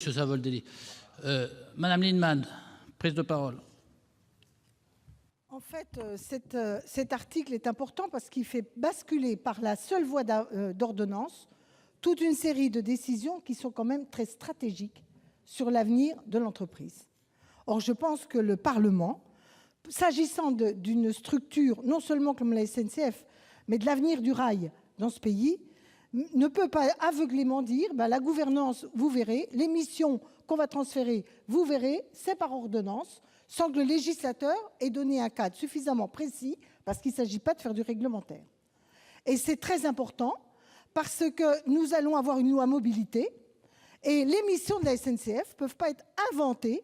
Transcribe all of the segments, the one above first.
Monsieur Savoldelli. Madame Lienemann, prise de parole. En fait, cet article est important parce qu'il fait basculer par la seule voie d'ordonnance toute une série de décisions qui sont quand même très stratégiques sur l'avenir de l'entreprise. Or, je pense que le Parlement, s'agissant d'une structure non seulement comme la SNCF, mais de l'avenir du rail dans ce pays, ne peut pas aveuglément dire la gouvernance, vous verrez, les missions qu'on va transférer, vous verrez, c'est par ordonnance, sans que le législateur ait donné un cadre suffisamment précis, parce qu'il ne s'agit pas de faire du réglementaire. Et c'est très important, parce que nous allons avoir une loi mobilité, et les missions de la SNCF ne peuvent pas être inventées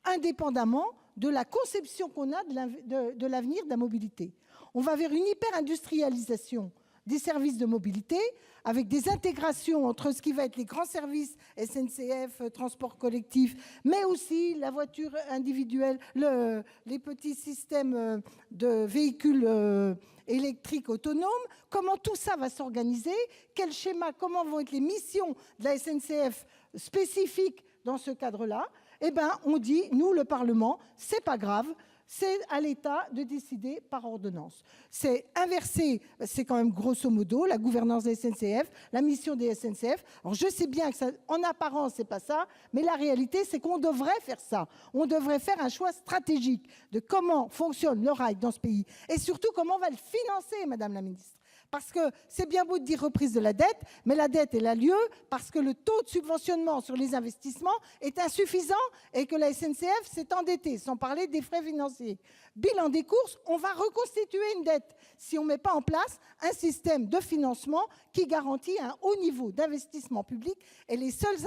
indépendamment de la conception qu'on a de l'avenir de la mobilité. On va vers une hyper-industrialisation des services de mobilité, avec des intégrations entre ce qui va être les grands services SNCF, transport collectif, mais aussi la voiture individuelle, les petits systèmes de véhicules électriques autonomes. Comment tout ça va s'organiser? Quel schéma? Comment vont être les missions de la SNCF spécifiques dans ce cadre-là? Eh bien, on dit, nous, le Parlement, c'est pas grave, c'est à l'État de décider par ordonnance. C'est inversé, c'est quand même grosso modo la gouvernance des SNCF, la mission des SNCF. Alors je sais bien que ça, en apparence, c'est pas ça, mais la réalité, c'est qu'on devrait faire ça. On devrait faire un choix stratégique de comment fonctionne le rail dans ce pays et surtout comment on va le financer, Madame la Ministre. Parce que c'est bien beau de dire reprise de la dette, mais la dette, elle a lieu parce que le taux de subventionnement sur les investissements est insuffisant et que la SNCF s'est endettée, sans parler des frais financiers. Bilan des courses, on va reconstituer une dette si on ne met pas en place un système de financement qui garantit un haut niveau d'investissement public. Et les seules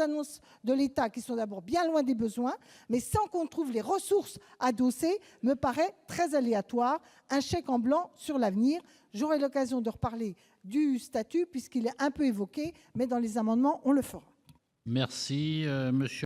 annonces de l'État, qui sont d'abord bien loin des besoins, mais sans qu'on trouve les ressources adossées, me paraît très aléatoire, un chèque en blanc sur l'avenir. J'aurai l'occasion de reparler du statut puisqu'il est un peu évoqué, mais dans les amendements, on le fera. Merci, monsieur.